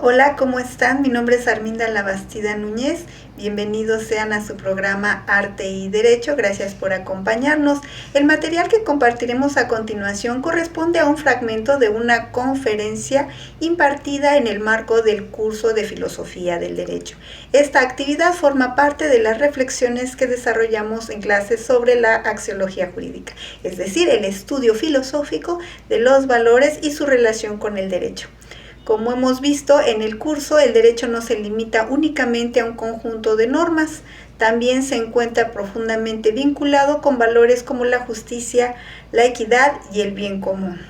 Hola, ¿cómo están? Mi nombre es Arminda Labastida Núñez. Bienvenidos sean a su programa Arte y Derecho. Gracias por acompañarnos. El material que compartiremos a continuación corresponde a un fragmento de una conferencia impartida en el marco del curso de Filosofía del Derecho. Esta actividad forma parte de las reflexiones que desarrollamos en clases sobre la axiología jurídica, es decir, el estudio filosófico de los valores y su relación con el derecho. Como hemos visto en el curso, el derecho no se limita únicamente a un conjunto de normas, también se encuentra profundamente vinculado con valores como la justicia, la equidad y el bien común.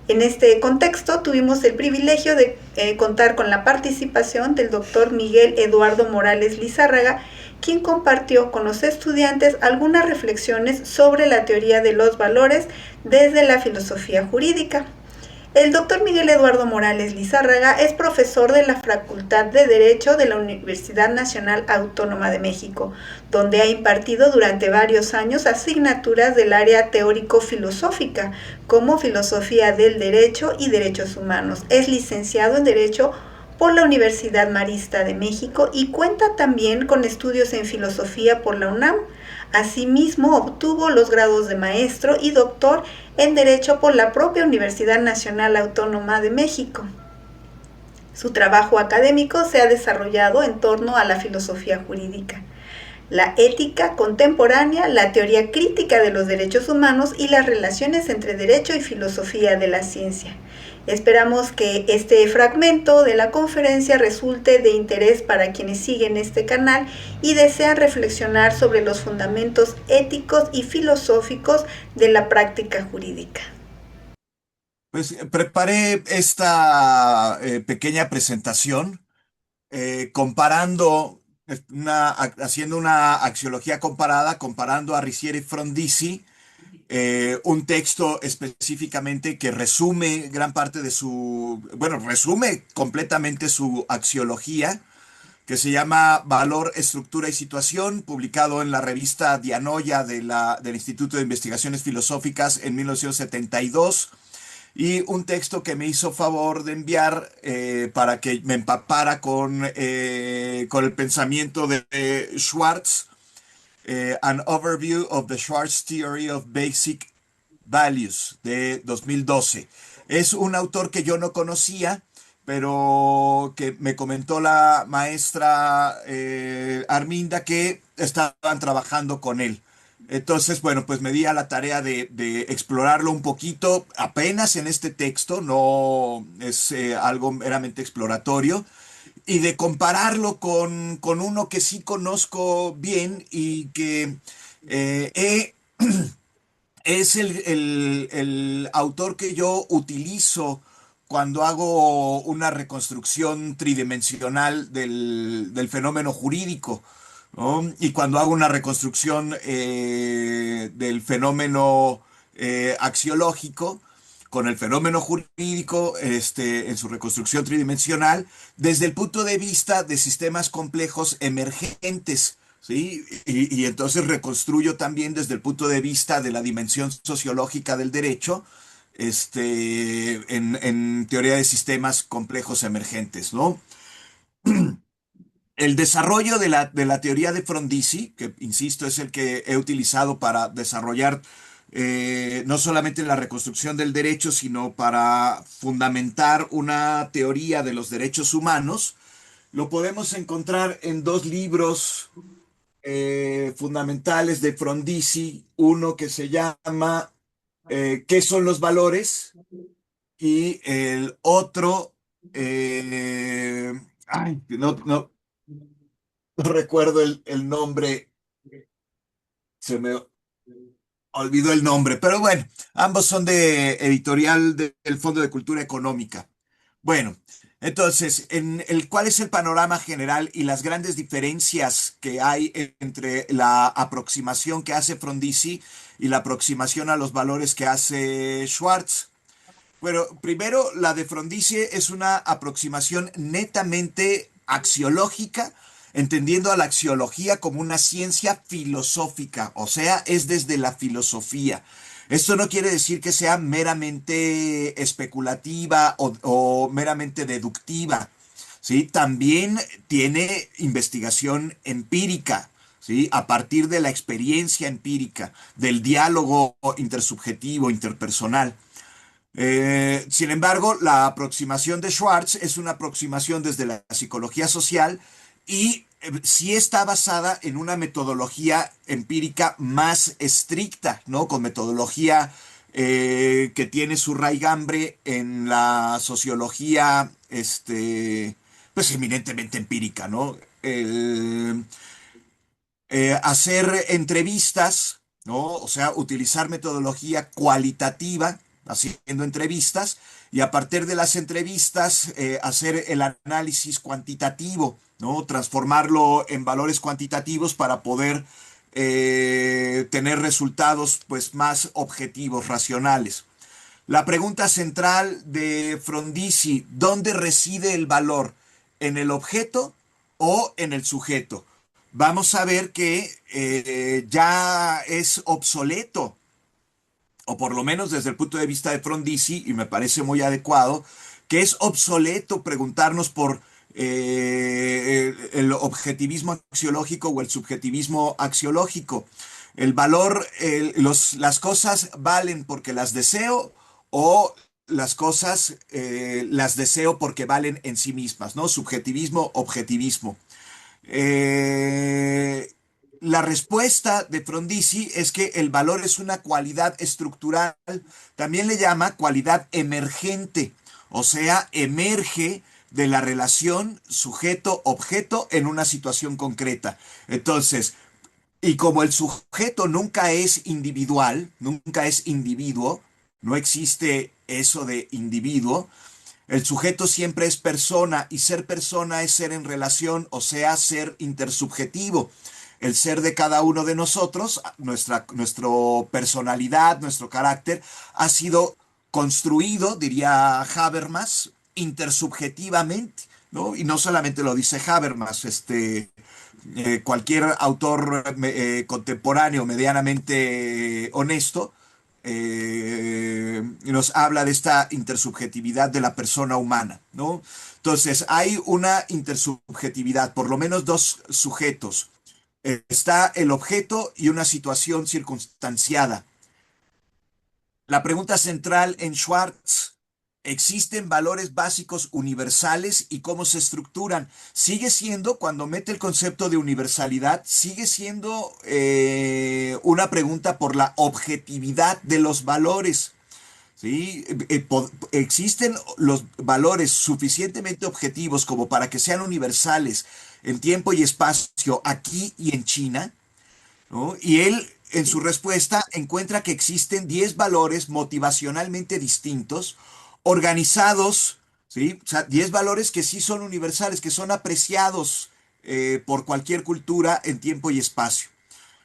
En este contexto tuvimos el privilegio de contar con la participación del doctor Miguel Eduardo Morales Lizárraga, quien compartió con los estudiantes algunas reflexiones sobre la teoría de los valores desde la filosofía jurídica. El doctor Miguel Eduardo Morales Lizárraga es profesor de la Facultad de Derecho de la Universidad Nacional Autónoma de México, donde ha impartido durante varios años asignaturas del área teórico-filosófica, como Filosofía del Derecho y Derechos Humanos. Es licenciado en Derecho por la Universidad Marista de México y cuenta también con estudios en Filosofía por la UNAM. Asimismo, obtuvo los grados de maestro y doctor en Derecho por la propia Universidad Nacional Autónoma de México. Su trabajo académico se ha desarrollado en torno a la filosofía jurídica, la ética contemporánea, la teoría crítica de los derechos humanos y las relaciones entre derecho y filosofía de la ciencia. Esperamos que este fragmento de la conferencia resulte de interés para quienes siguen este canal y desean reflexionar sobre los fundamentos éticos y filosóficos de la práctica jurídica. Pues preparé esta pequeña presentación comparando, haciendo una axiología comparada, comparando a Ricieri Frondizi, un texto específicamente que resume gran parte de resume completamente su axiología, que se llama Valor, Estructura y Situación, publicado en la revista Dianoia del Instituto de Investigaciones Filosóficas en 1972. Y un texto que me hizo favor de enviar para que me empapara con el pensamiento de Schwartz, An Overview of the Schwartz Theory of Basic Values, de 2012. Es un autor que yo no conocía, pero que me comentó la maestra Arminda que estaban trabajando con él. Entonces, bueno, pues me di a la tarea de explorarlo un poquito, apenas en este texto, no es algo meramente exploratorio, y de compararlo con uno que sí conozco bien y que he es el autor que yo utilizo cuando hago una reconstrucción tridimensional del fenómeno jurídico, ¿no? Y cuando hago una reconstrucción del fenómeno axiológico, con el fenómeno jurídico en su reconstrucción tridimensional, desde el punto de vista de sistemas complejos emergentes. ¿Sí? Y entonces reconstruyo también desde el punto de vista de la dimensión sociológica del derecho, en teoría de sistemas complejos emergentes, ¿no? El desarrollo de la teoría de Frondizi, que insisto es el que he utilizado para desarrollar no solamente la reconstrucción del derecho, sino para fundamentar una teoría de los derechos humanos, lo podemos encontrar en dos libros fundamentales de Frondizi, uno que se llama ¿Qué son los valores? Y el otro, no recuerdo el nombre, se me olvidó el nombre, pero bueno, ambos son de editorial del Fondo de Cultura Económica. Bueno, entonces, ¿cuál es el panorama general y las grandes diferencias que hay entre la aproximación que hace Frondizi y la aproximación a los valores que hace Schwartz? Bueno, primero, la de Frondizi es una aproximación netamente axiológica, entendiendo a la axiología como una ciencia filosófica, o sea, es desde la filosofía. Esto no quiere decir que sea meramente especulativa o meramente deductiva. ¿sí? También tiene investigación empírica, ¿sí? A partir de la experiencia empírica, del diálogo intersubjetivo, interpersonal. Sin embargo, la aproximación de Schwartz es una aproximación desde la psicología social y sí está basada en una metodología empírica más estricta, ¿no? Con metodología que tiene su raigambre en la sociología, pues eminentemente empírica, ¿no? Hacer entrevistas, ¿no? O sea, utilizar metodología cualitativa, haciendo entrevistas, y a partir de las entrevistas hacer el análisis cuantitativo, ¿no? Transformarlo en valores cuantitativos para poder tener resultados pues, más objetivos, racionales. La pregunta central de Frondizi, ¿dónde reside el valor? ¿En el objeto o en el sujeto? Vamos a ver que ya es obsoleto, o por lo menos desde el punto de vista de Frondizi, y me parece muy adecuado, que es obsoleto preguntarnos por el objetivismo axiológico o el subjetivismo axiológico. El valor, las cosas valen porque las deseo o las cosas las deseo porque valen en sí mismas, ¿no? Subjetivismo, objetivismo. Eh, la respuesta de Frondizi es que el valor es una cualidad estructural, también le llama cualidad emergente, o sea, emerge de la relación sujeto-objeto en una situación concreta. Entonces, y como el sujeto nunca es individual, nunca es individuo, no existe eso de individuo, el sujeto siempre es persona y ser persona es ser en relación, o sea, ser intersubjetivo. El ser de cada uno de nosotros, nuestra personalidad, nuestro carácter, ha sido construido, diría Habermas, intersubjetivamente, ¿no? Y no solamente lo dice Habermas, cualquier autor contemporáneo medianamente honesto nos habla de esta intersubjetividad de la persona humana, ¿no? Entonces, hay una intersubjetividad, por lo menos dos sujetos. Está el objeto y una situación circunstanciada. La pregunta central en Schwartz, ¿existen valores básicos universales y cómo se estructuran? Sigue siendo, cuando mete el concepto de universalidad, sigue siendo una pregunta por la objetividad de los valores. ¿Sí? Existen los valores suficientemente objetivos como para que sean universales en tiempo y espacio aquí y en China, ¿no? Y él, en su respuesta, encuentra que existen 10 valores motivacionalmente distintos, organizados, ¿sí? O sea, 10 valores que sí son universales, que son apreciados por cualquier cultura en tiempo y espacio.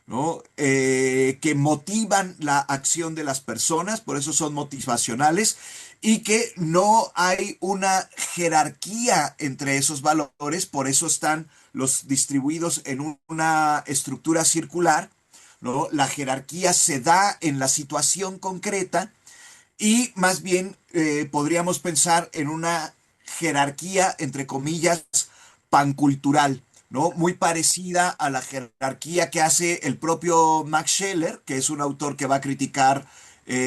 ¿No? Que motivan la acción de las personas, por eso son motivacionales, y que no hay una jerarquía entre esos valores, por eso están los distribuidos en una estructura circular, ¿no? La jerarquía se da en la situación concreta y más bien podríamos pensar en una jerarquía, entre comillas, pancultural, ¿no? Muy parecida a la jerarquía que hace el propio Max Scheler, que es un autor que va a criticar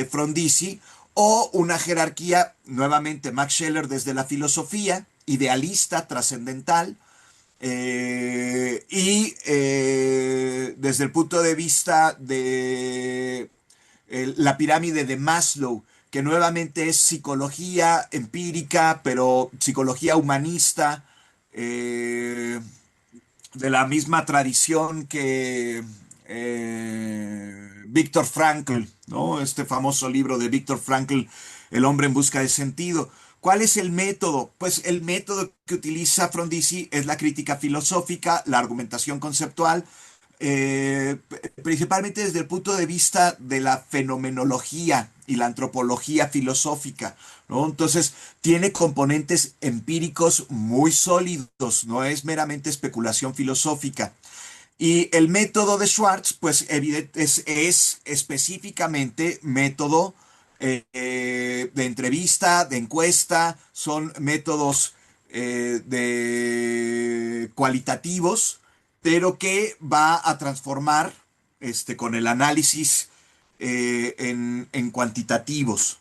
Frondizi, o una jerarquía, nuevamente Max Scheler desde la filosofía, idealista, trascendental, desde el punto de vista de la pirámide de Maslow, que nuevamente es psicología empírica, pero psicología humanista, de la misma tradición que Viktor Frankl, ¿no? Este famoso libro de Viktor Frankl, El hombre en busca de sentido. ¿Cuál es el método? Pues el método que utiliza Frondizi es la crítica filosófica, la argumentación conceptual, eh, principalmente desde el punto de vista de la fenomenología y la antropología filosófica, ¿no? Entonces, tiene componentes empíricos muy sólidos, no es meramente especulación filosófica. Y el método de Schwartz, pues es específicamente método de entrevista, de encuesta, son métodos de cualitativos, pero que va a transformar con el análisis en cuantitativos.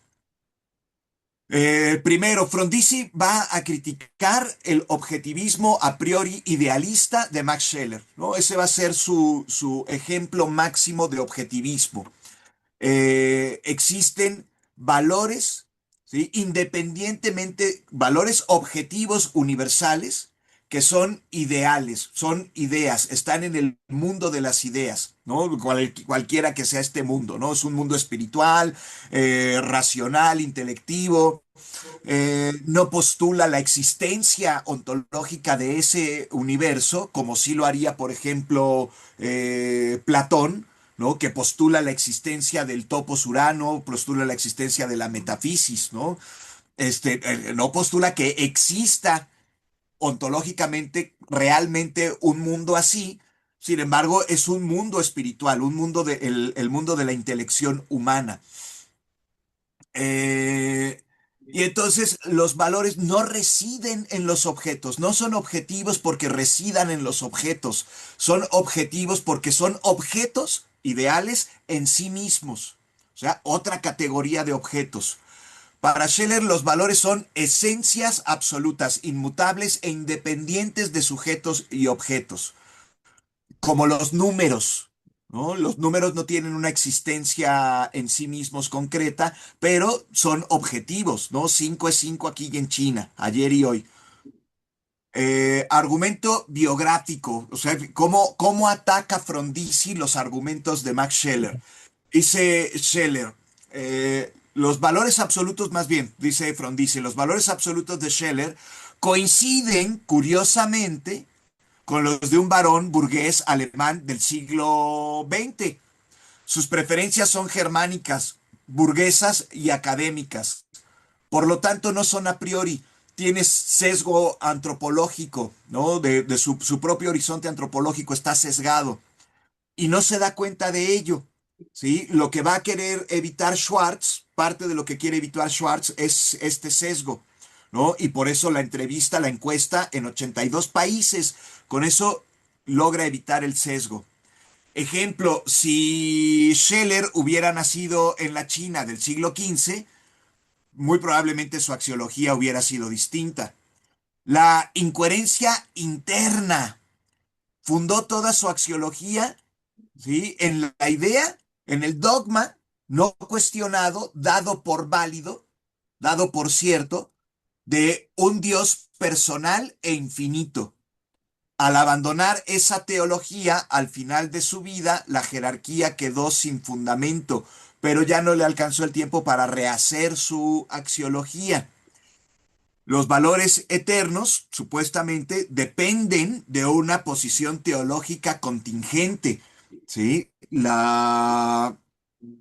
Primero, Frondizi va a criticar el objetivismo a priori idealista de Max Scheler, ¿no? Ese va a ser su ejemplo máximo de objetivismo. Existen valores, ¿sí? Independientemente, valores objetivos universales que son ideales, son ideas, están en el mundo de las ideas, ¿no? Cualquiera que sea este mundo, ¿no? Es un mundo espiritual, racional, intelectivo, no postula la existencia ontológica de ese universo, como sí lo haría, por ejemplo, Platón, ¿no? Que postula la existencia del topos urano, postula la existencia de la metafisis, ¿no? No postula que exista ontológicamente realmente un mundo así. Sin embargo, es un mundo espiritual, un mundo el mundo de la intelección humana. Eh, y entonces los valores no residen en los objetos, no son objetivos porque residan en los objetos, son objetivos porque son objetos ideales en sí mismos, o sea, otra categoría de objetos. Para Scheler los valores son esencias absolutas, inmutables e independientes de sujetos y objetos, como los números, ¿no? Los números no tienen una existencia en sí mismos concreta, pero son objetivos, ¿no? 5 es 5 aquí y en China, ayer y hoy. Argumento biográfico, o sea, ¿cómo ataca Frondizi los argumentos de Max Scheler? Dice Scheler, los valores absolutos, más bien, dice Frondizi, los valores absolutos de Scheler coinciden, curiosamente, con los de un varón burgués alemán del siglo XX. Sus preferencias son germánicas, burguesas y académicas. Por lo tanto, no son a priori. Tiene sesgo antropológico, ¿no? De su propio horizonte antropológico está sesgado y no se da cuenta de ello, ¿sí? Lo que va a querer evitar Schwartz, parte de lo que quiere evitar Schwartz es este sesgo, ¿no? Y por eso la entrevista, la encuesta en 82 países, con eso logra evitar el sesgo. Ejemplo, si Scheler hubiera nacido en la China del siglo XV, muy probablemente su axiología hubiera sido distinta. La incoherencia interna fundó toda su axiología, ¿sí? En la idea, en el dogma no cuestionado, dado por válido, dado por cierto, de un Dios personal e infinito. Al abandonar esa teología, al final de su vida, la jerarquía quedó sin fundamento, pero ya no le alcanzó el tiempo para rehacer su axiología. Los valores eternos, supuestamente, dependen de una posición teológica contingente, ¿sí?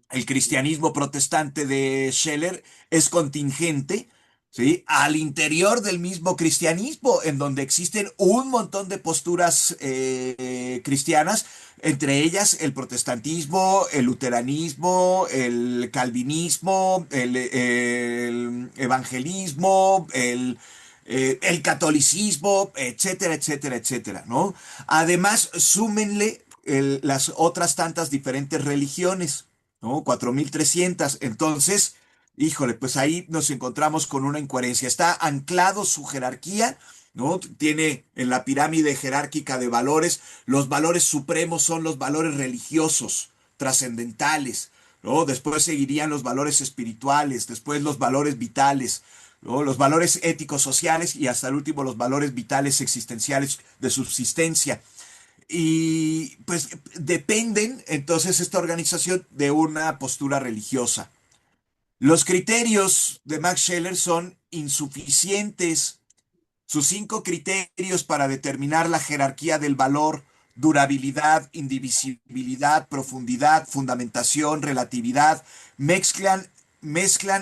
El cristianismo protestante de Scheler es contingente, ¿sí? Al interior del mismo cristianismo, en donde existen un montón de posturas cristianas, entre ellas el protestantismo, el luteranismo, el calvinismo, el evangelismo, el catolicismo, etcétera, etcétera, etcétera, ¿no? Además, súmenle las otras tantas diferentes religiones, ¿no? 4.300. Entonces, híjole, pues ahí nos encontramos con una incoherencia. Está anclado su jerarquía, ¿no? Tiene en la pirámide jerárquica de valores, los valores supremos son los valores religiosos, trascendentales, ¿no? Después seguirían los valores espirituales, después los valores vitales, ¿no? Los valores éticos sociales y hasta el último los valores vitales existenciales de subsistencia. Y pues dependen entonces esta organización de una postura religiosa. Los criterios de Max Scheler son insuficientes. Sus 5 criterios para determinar la jerarquía del valor, durabilidad, indivisibilidad, profundidad, fundamentación, relatividad, mezclan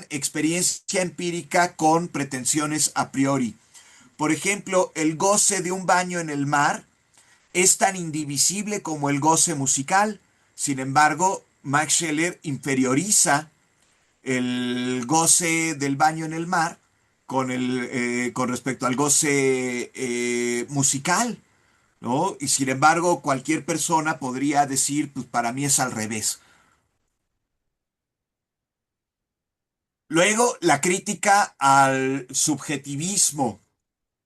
experiencia empírica con pretensiones a priori. Por ejemplo, el goce de un baño en el mar es tan indivisible como el goce musical. Sin embargo, Max Scheler inferioriza el goce del baño en el mar con respecto al goce musical, ¿no? Y sin embargo, cualquier persona podría decir, pues para mí es al revés. Luego, la crítica al subjetivismo.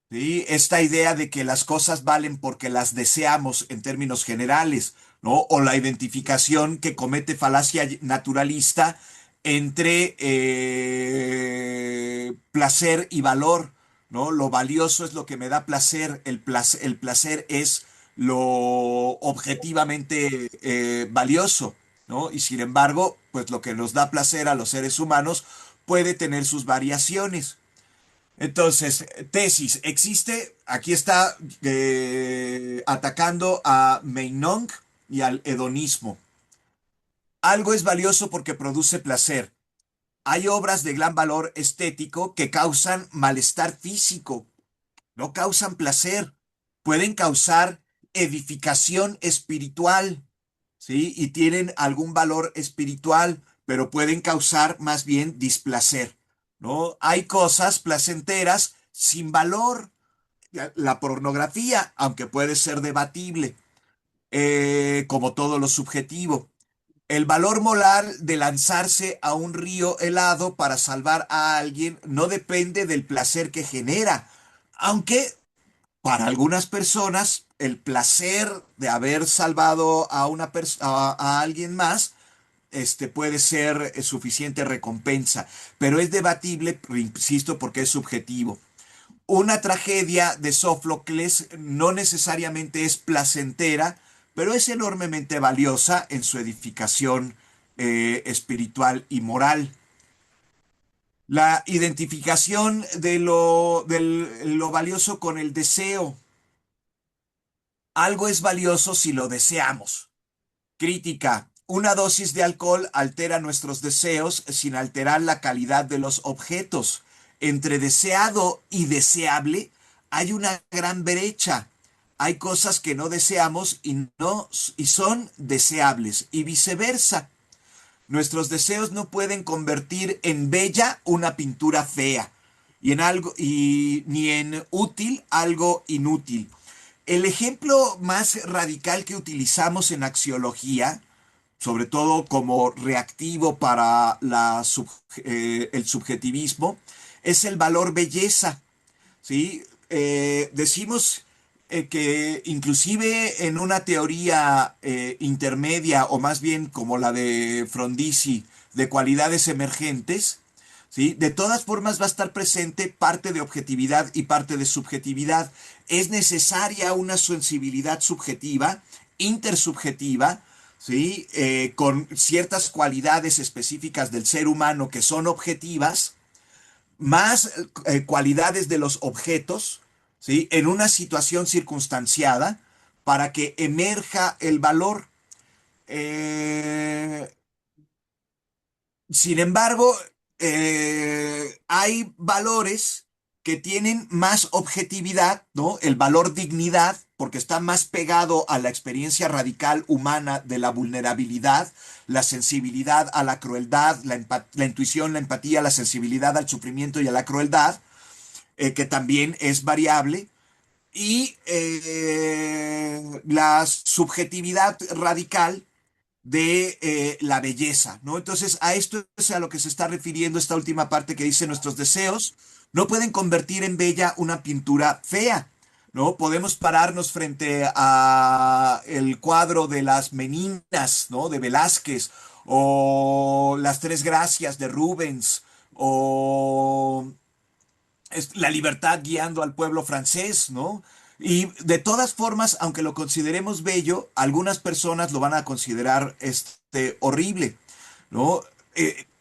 ¿Sí? Esta idea de que las cosas valen porque las deseamos en términos generales, ¿no? O la identificación que comete falacia naturalista entre placer y valor, ¿no? Lo valioso es lo que me da placer, el placer es lo objetivamente valioso, ¿no? Y sin embargo, pues lo que nos da placer a los seres humanos puede tener sus variaciones. Entonces, tesis, existe, aquí está atacando a Meinong y al hedonismo. Algo es valioso porque produce placer. Hay obras de gran valor estético que causan malestar físico, no causan placer, pueden causar edificación espiritual, ¿sí? Y tienen algún valor espiritual, pero pueden causar más bien displacer, ¿no? Hay cosas placenteras sin valor. La pornografía, aunque puede ser debatible, como todo lo subjetivo. El valor moral de lanzarse a un río helado para salvar a alguien no depende del placer que genera, aunque para algunas personas el placer de haber salvado a, a alguien más puede ser suficiente recompensa, pero es debatible, insisto, porque es subjetivo. Una tragedia de Sófocles no necesariamente es placentera, pero es enormemente valiosa en su edificación espiritual y moral. La identificación de lo valioso con el deseo. Algo es valioso si lo deseamos. Crítica. Una dosis de alcohol altera nuestros deseos sin alterar la calidad de los objetos. Entre deseado y deseable hay una gran brecha. Hay cosas que no deseamos y son deseables y viceversa. Nuestros deseos no pueden convertir en bella una pintura fea y en algo y ni en útil algo inútil. El ejemplo más radical que utilizamos en axiología, sobre todo como reactivo para el subjetivismo, es el valor belleza. ¿Sí? Decimos que inclusive en una teoría intermedia, o más bien como la de Frondizi, de cualidades emergentes, ¿sí? De todas formas va a estar presente parte de objetividad y parte de subjetividad. Es necesaria una sensibilidad subjetiva, intersubjetiva, ¿sí? Con ciertas cualidades específicas del ser humano que son objetivas, más cualidades de los objetos, ¿sí? En una situación circunstanciada para que emerja el valor. Eh, Sin embargo, hay valores que tienen más objetividad, ¿no? El valor dignidad, porque está más pegado a la experiencia radical humana de la vulnerabilidad, la sensibilidad a la crueldad, la intuición, la empatía, la sensibilidad al sufrimiento y a la crueldad, que también es variable, y la subjetividad radical de la belleza, ¿no? Entonces, a esto es a lo que se está refiriendo esta última parte que dice nuestros deseos no pueden convertir en bella una pintura fea, ¿no? Podemos pararnos frente a el cuadro de las Meninas, ¿no? De Velázquez, o las Tres Gracias de Rubens, o la libertad guiando al pueblo francés, ¿no? Y de todas formas, aunque lo consideremos bello, algunas personas lo van a considerar horrible, ¿no?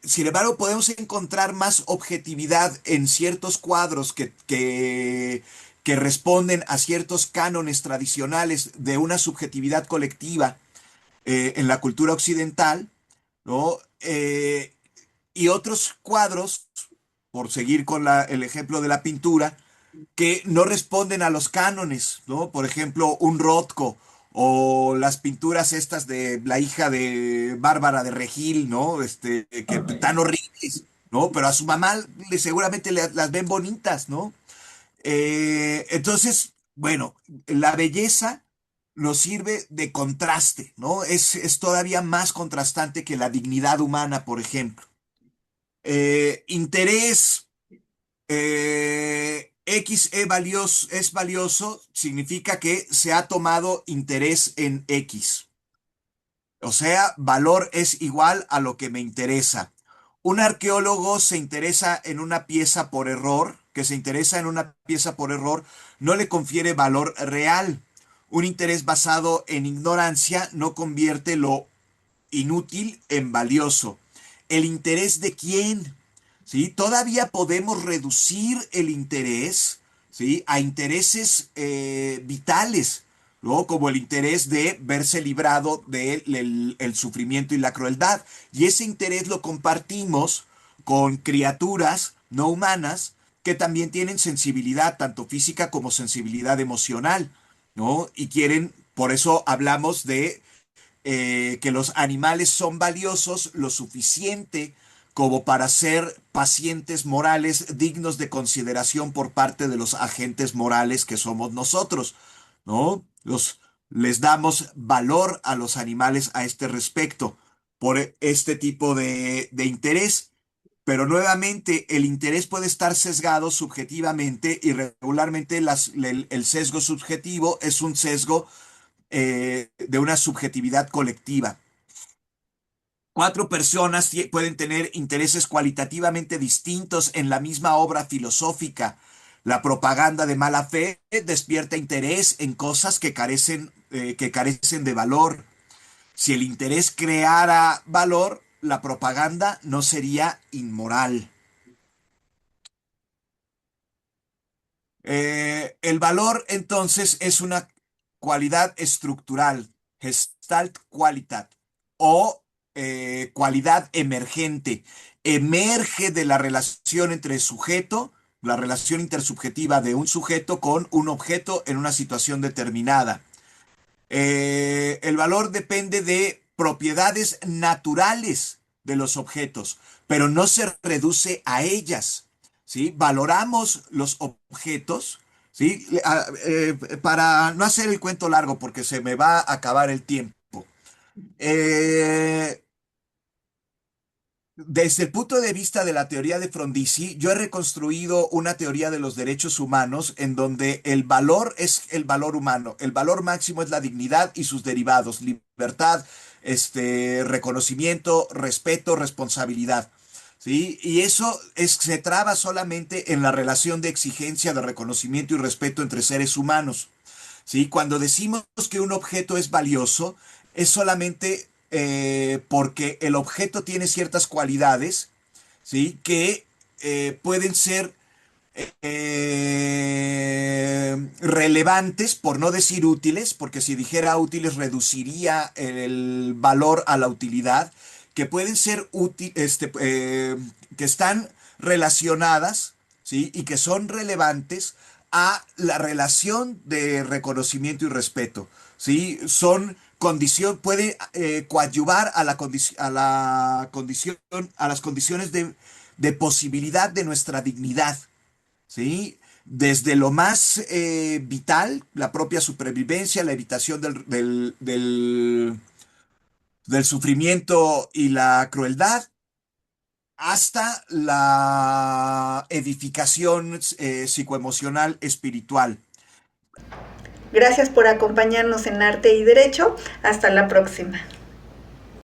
Sin embargo, podemos encontrar más objetividad en ciertos cuadros que responden a ciertos cánones tradicionales de una subjetividad colectiva en la cultura occidental, ¿no? Y otros cuadros, por seguir con el ejemplo de la pintura, que no responden a los cánones, ¿no? Por ejemplo, un Rothko o las pinturas estas de la hija de Bárbara de Regil, ¿no? Que tan horribles, ¿no? Pero a su mamá seguramente las ven bonitas, ¿no? Entonces, bueno, la belleza nos sirve de contraste, ¿no? Es todavía más contrastante que la dignidad humana, por ejemplo. Interés X es valioso, significa que se ha tomado interés en X. O sea, valor es igual a lo que me interesa. Un arqueólogo se interesa en una pieza por error, que se interesa en una pieza por error, no le confiere valor real. Un interés basado en ignorancia no convierte lo inútil en valioso. ¿El interés de quién? ¿Sí? Todavía podemos reducir el interés, ¿sí? A intereses vitales, ¿no? Como el interés de verse librado del sufrimiento y la crueldad. Y ese interés lo compartimos con criaturas no humanas que también tienen sensibilidad, tanto física como sensibilidad emocional, ¿no? Y quieren, por eso hablamos de que los animales son valiosos lo suficiente como para ser pacientes morales dignos de consideración por parte de los agentes morales que somos nosotros, ¿no? Les damos valor a los animales a este respecto por este tipo de interés. Pero nuevamente, el interés puede estar sesgado subjetivamente y regularmente el sesgo subjetivo es un sesgo de una subjetividad colectiva. Cuatro personas pueden tener intereses cualitativamente distintos en la misma obra filosófica. La propaganda de mala fe despierta interés en cosas que carecen de valor. Si el interés creara valor, la propaganda no sería inmoral. El valor entonces es una cualidad estructural, Gestaltqualität, o cualidad emergente. Emerge de la relación entre sujeto, la relación intersubjetiva de un sujeto con un objeto en una situación determinada. El valor depende de propiedades naturales de los objetos, pero no se reduce a ellas, ¿sí? Valoramos los objetos, ¿sí? Para no hacer el cuento largo, porque se me va a acabar el tiempo. Eh, Desde el punto de vista de la teoría de Frondizi, yo he reconstruido una teoría de los derechos humanos en donde el valor es el valor humano, el valor máximo es la dignidad y sus derivados, libertad, reconocimiento, respeto, responsabilidad. ¿Sí? Y eso se traba solamente en la relación de exigencia de reconocimiento y respeto entre seres humanos. ¿Sí? Cuando decimos que un objeto es valioso, es solamente porque el objeto tiene ciertas cualidades, ¿sí? Que pueden ser relevantes, por no decir útiles, porque si dijera útiles reduciría el valor a la utilidad, que pueden ser útiles, que están relacionadas, ¿sí? Y que son relevantes a la relación de reconocimiento y respeto, ¿sí? Son condición, puede coadyuvar a a las condiciones de posibilidad de nuestra dignidad, ¿sí? Desde lo más vital, la propia supervivencia, la evitación del sufrimiento y la crueldad, hasta la edificación psicoemocional espiritual. Gracias por acompañarnos en Arte y Derecho. Hasta la próxima.